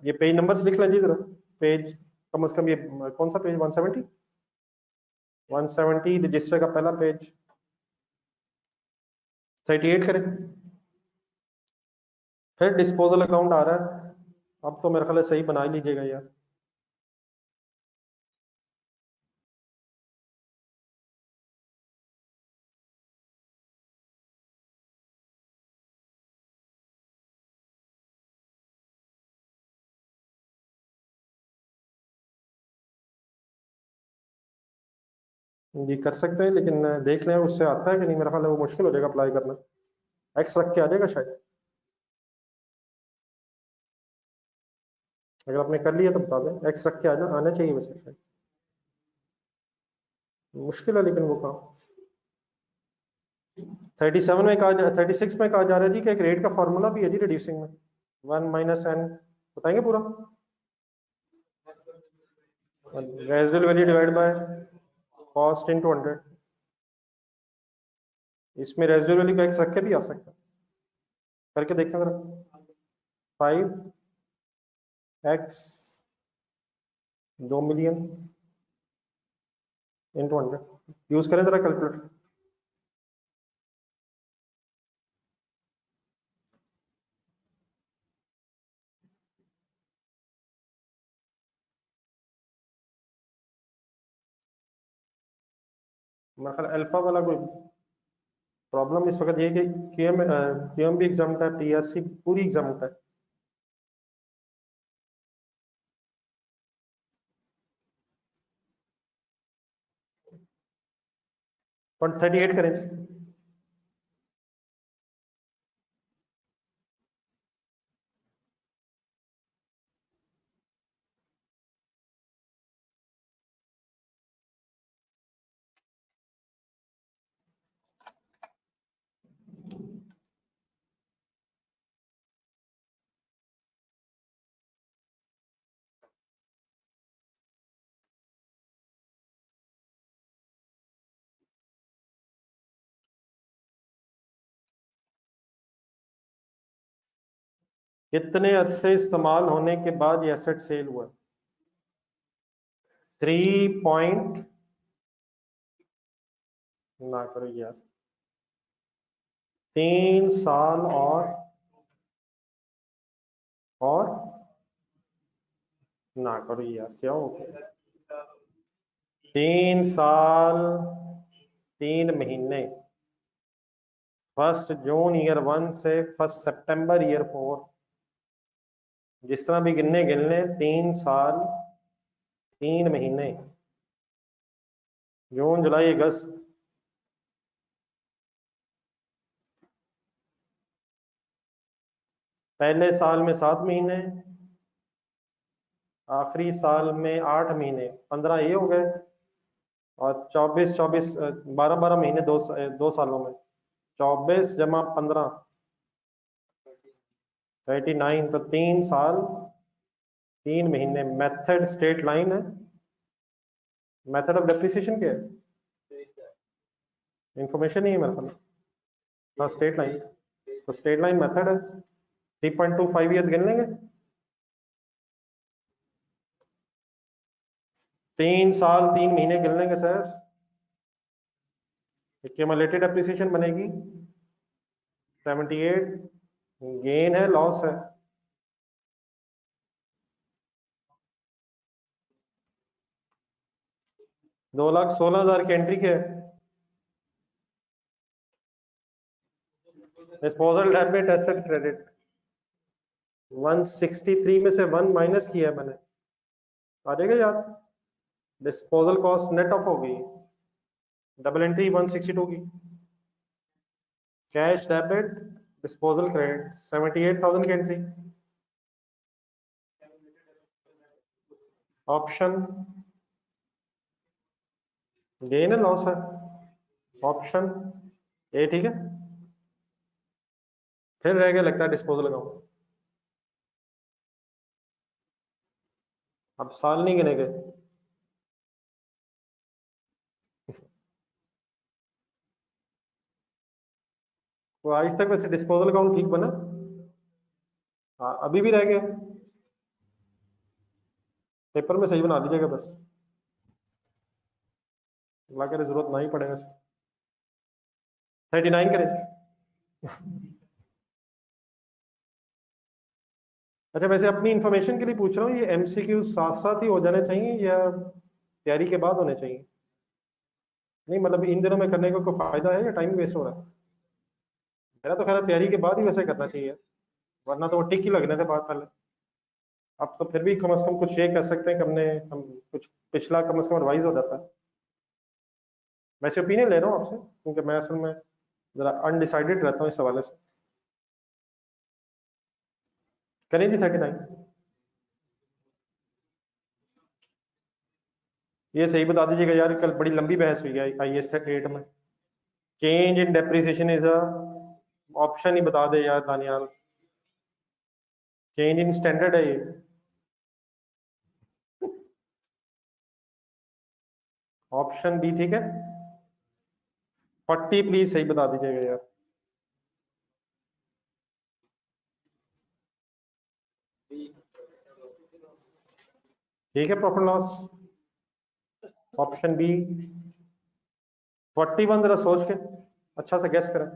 ये पेज नंबर्स लिख लें जी जरा। पेज कम से कम ये कौन सा पेज? 170 रजिस्टर का पहला पेज 38 करें। फिर डिस्पोजल अकाउंट आ रहा है। अब तो मेरे ख्याल सही बना ही लीजिएगा यार। जी कर सकते हैं, लेकिन देख लें उससे आता है कि नहीं। मेरा ख्याल है वो मुश्किल हो जाएगा अप्लाई करना। एक्स रख के आ जाएगा शायद। अगर आपने कर लिया तो बता दें, एक्स रख के आना चाहिए वैसे शायद। मुश्किल है लेकिन वो काम। 37 में कहा 36 में कहा जा रहा है जी कि एक रेट का फॉर्मूला भी है जी रिड्यूसिंग में। 1 माइनस एन बताएंगे पूरा। Residual value divide by cost into 100। इसमें रेजिडुअल वैल्यू का एक्स रख के भी आ सकता है। करके देखें जरा। 5x 2 मिलियन इनटू 100 यूज करें जरा कैलकुलेटर। मेरा ख्याल अल्फा वाला कोई प्रॉब्लम इस वक्त ये कि QM भी एग्जाम है, PRC पूरी एग्जाम है। 38 करें। कितने अरसे इस्तेमाल होने के बाद ये एसेट सेल हुआ? 3 पॉइंट ना करो यार, 3 साल और ना करो यार, क्या हो गया? 3 साल 3 महीने 1 जून ईयर 1 से 1 सितंबर ईयर 4, जिस तरह भी गिनने गिनने 3 साल 3 महीने, जून जुलाई अगस्त, पहले साल में 7 महीने, आखिरी साल में 8 महीने, 15 ये हो गए। और 24 12 महीने दो सालों में 24 जमा 15 39, तो 3 साल 3 महीने। मेथड स्ट्रेट लाइन है। मेथड ऑफ डेप्रिसिएशन क्या है? इंफॉर्मेशन नहीं है मेरे पास। हाँ स्ट्रेट लाइन। तो स्ट्रेट लाइन मेथड है, 3.25 ईयर्स गिन लेंगे, 3 साल 3 महीने गिन लेंगे सर, एक्यूमुलेटेड एप्रिसिएशन बनेगी 78, गेन है लॉस है, $2,16,000 की एंट्री क्या है, डिस्पोजल डेबिट एसेट क्रेडिट, 163 में से 1 माइनस किया है मैंने, आ जाएगा याद, डिस्पोजल कॉस्ट नेट ऑफ हो गई, डबल एंट्री 162 की, कैश डेबिट डिस्पोजल क्रेडिट 78,000 की एंट्री, ऑप्शन गेन है लॉस है, ऑप्शन ए ठीक है, फिर रह गया लगता है डिस्पोजल अकाउंट, अब साल नहीं गिने गए, तो आज तक वैसे डिस्पोजल अकाउंट ठीक बना, हाँ अभी भी रह गया, पेपर में सही बना लीजिएगा बस, अल्लाह करे जरूरत ना ही पड़ेगा, 39 करें। अच्छा वैसे अपनी इंफॉर्मेशन के लिए पूछ रहा हूँ, ये एमसीक्यू साथ साथ ही हो जाने चाहिए या तैयारी के बाद होने चाहिए, नहीं मतलब इन दिनों में करने का कोई फायदा है या टाइम वेस्ट हो रहा है, मेरा तो खैर तैयारी के बाद ही वैसे करना चाहिए, वरना तो वो टिक ही लगने थे बाद पहले, अब तो फिर भी कम से कम कुछ ये कह सकते हैं कि हम कुछ पिछला कम से कम रिवाइज हो जाता है, वैसे ओपिनियन ले रहा हूँ आपसे क्योंकि मैं असल में जरा अनडिसाइडेड रहता हूँ इस हवाले से, करें जी 39, ये सही बता दीजिएगा यार, कल बड़ी लंबी बहस हुई है IAS 8 में, change in depreciation is a, option ही बता दे यार दानियाल, चेंज इन स्टैंडर्ड है ये, ऑप्शन बी ठीक है, 40 प्लीज सही बता दीजिएगा यार, ठीक है प्रॉफिट लॉस, ऑप्शन बी 41, जरा सोच के अच्छा सा गेस करें,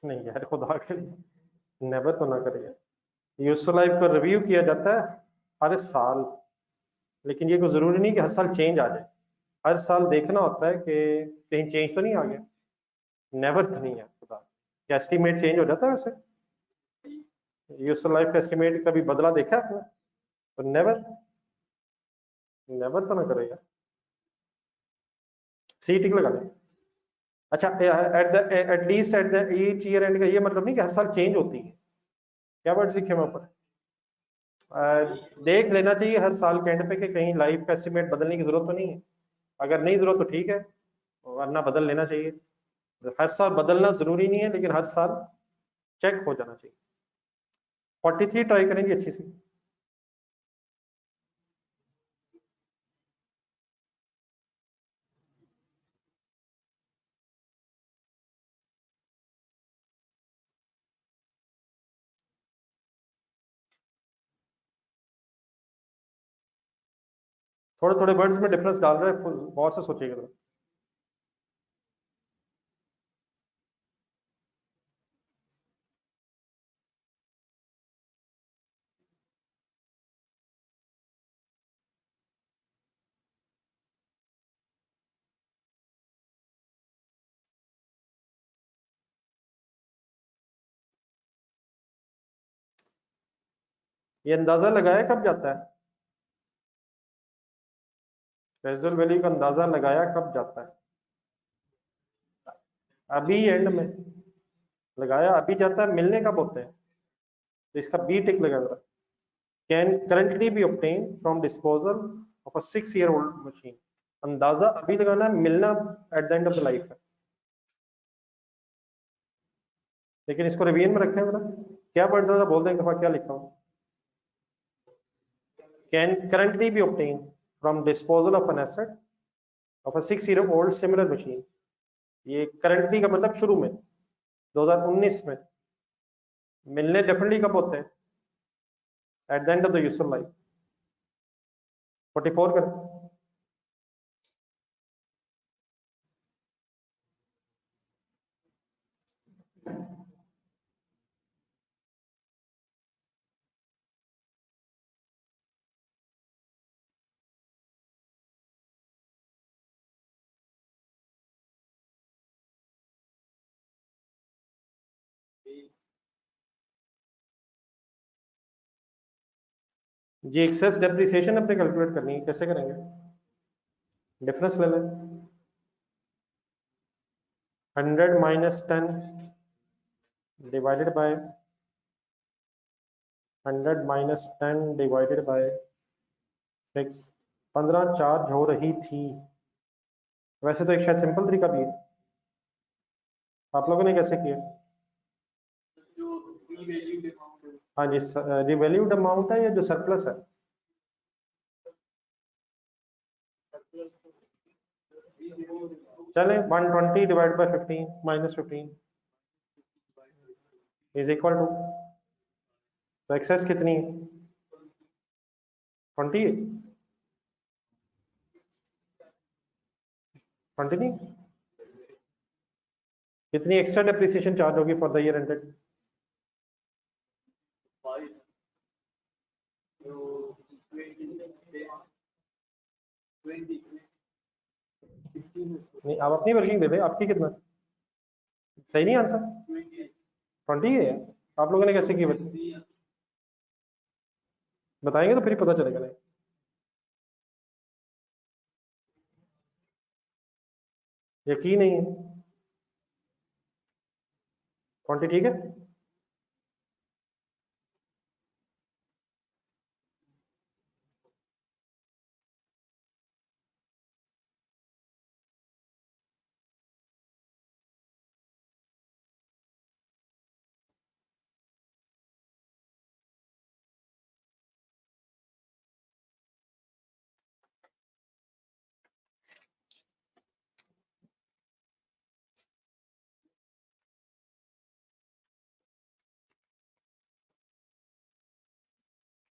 नहीं यार खुदा के लिए नेवर तो ना करिए, यूजफुल लाइफ को रिव्यू किया जाता है हर साल, लेकिन ये कोई जरूरी नहीं कि हर साल चेंज आ जाए, हर साल देखना होता है कि कहीं चेंज तो नहीं आ गया, नेवर तो नहीं है खुदा, क्या एस्टिमेट चेंज हो जाता है वैसे, यूजफुल लाइफ का एस्टिमेट कभी बदला देखा है आपने, तो नेवर, नेवर तो ना करेगा, सी टिक लगा लें, अच्छा at the at least at the each year and का ये मतलब नहीं कि हर साल चेंज होती है, क्या वर्ड्स लिखे हैं ऊपर, देख लेना चाहिए हर साल के एंड पे कि कहीं लाइफ का एस्टिमेट बदलने की जरूरत तो नहीं है, अगर नहीं जरूरत तो ठीक है, वरना बदल लेना चाहिए, हर साल बदलना जरूरी नहीं है लेकिन हर साल चेक हो जाना चाहिए, 43 ट्राई करेंगे अच्छी सी, थोड़े थोड़े वर्ड्स में डिफरेंस डाल रहे हैं, गौर से सोचिएगा, ये अंदाजा लगाया कब जाता है, रेजिडुअल वैल्यू का अंदाजा लगाया कब जाता है, अभी एंड में लगाया अभी जाता है, मिलने कब होते हैं, तो इसका बी टिक लगा जरा, can currently B obtain from disposal of a 6 year old machine, अंदाजा अभी लगाना है, मिलना eight the end of the life है, लेकिन इसको रिवीजन में रखें जरा, क्या वर्ड जरा बोल दें एक दफा क्या लिखा हूं, can currently B obtain from disposal of an asset of a 6-year old similar machine. ये करंटली का मतलब शुरू में 2019 में, मिलने डेफिनेटली कब होते हैं? Eight the end of the useful life. 44 कर। जी एक्सेस डेप्रिसिएशन अपने कैलकुलेट करनी है, कैसे करेंगे? डिफरेंस ले लें। 100 minus 10 divided by 100 minus 10 divided by 6। 15 charge हो रही थी। वैसे तो एक शायद सिंपल तरीका भी है, आप लोगों ने कैसे किया? हाँ जी, रिवैल्यूड अमाउंट है या जो सरप्लस है? चलें 120 divide by 15 minus 15 is equal to, तो एक्सेस कितनी है? 20 है? 20 नहीं, कितनी एक्स्ट्रा डेप्रिसिएशन चार्ज होगी फॉर द ईयर एंडेड? नहीं, आप अपनी वर्किंग दे दें, आपकी कितना? सही नहीं आंसर? 20 है। आप लोगों ने कैसे किया बताएंगे तो फिर ही पता चलेगा। नहीं यकीन नहीं है? 20 ठीक है।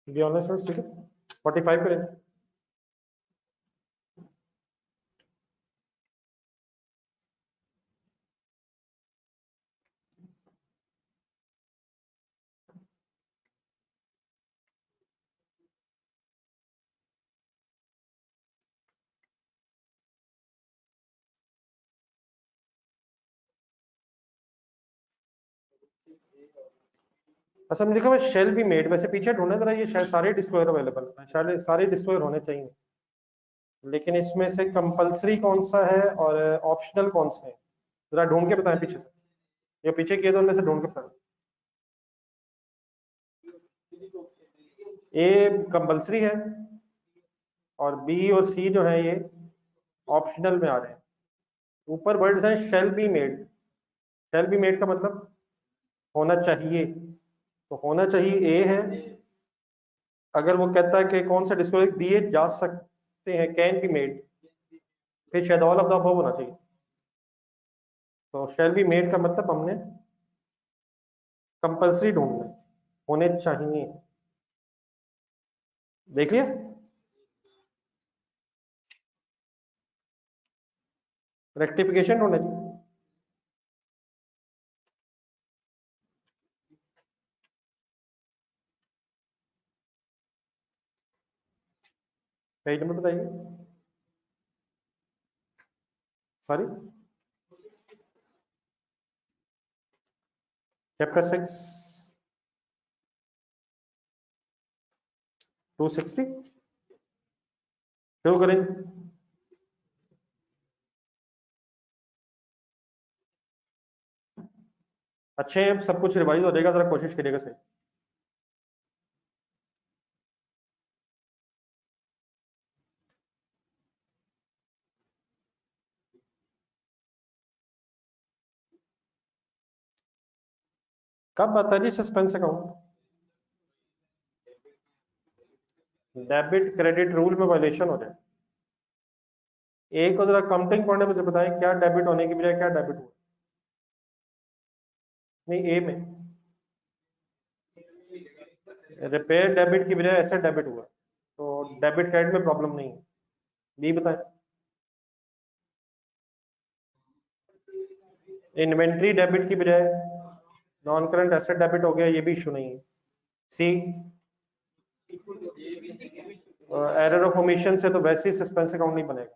बी ऑनेस्ट, ठीक है। 45 करें। अच्छा मैंने लिखा शेल बी मेड, वैसे पीछे ढूंढने जरा, ये शायद सारे डिस्क्लोजर अवेलेबल है, शायद सारे डिस्क्लोजर होने चाहिए, लेकिन इसमें से कंपलसरी कौन सा है और ऑप्शनल कौन से हैं? जरा ढूंढ के बताएं पीछे से, ये पीछे किए तो उनमें से ढूंढ के बताएं। ए कंपलसरी है और बी और सी जो है ये ऑप्शनल में आ रहे हैं। ऊपर वर्ड्स हैं shall be made, shall be made का मतलब होना चाहिए, तो होना चाहिए ए है। अगर वो कहता है कि कौन सा डिस्क्लोजर दिए जा सकते हैं कैन बी मेड, फिर शायद ऑल ऑफ द अबव होना चाहिए। तो शैल बी मेड का मतलब हमने कंपलसरी ढूंढना है, होने चाहिए। देख लिया? रेक्टिफिकेशन ढूंढना चाहिए। पेज नंबर बताइए। सॉरी, चैप्टर 6 260 शुरू करें। अच्छे हैं, सब कुछ रिवाइज हो जाएगा, जरा कोशिश करिएगा सही। कब आता है जी suspense account? Debit credit rule में वायलेशन हो जाए। ए को जरा काउंटिंग पॉइंट मुझे बताएं, क्या डेबिट होने की बजाय क्या डेबिट हुआ? नहीं, ए में रिपेयर डेबिट की बजाय एसेट डेबिट हुआ, तो डेबिट क्रेडिट में प्रॉब्लम नहीं है। बी बताएं। इन्वेंट्री डेबिट की बजाय नॉन करंट एसेट डेबिट हो गया, ये भी इशू नहीं है। सी एरर ऑफ ओमिशन से तो वैसे ही सस्पेंस अकाउंट नहीं बनेगा।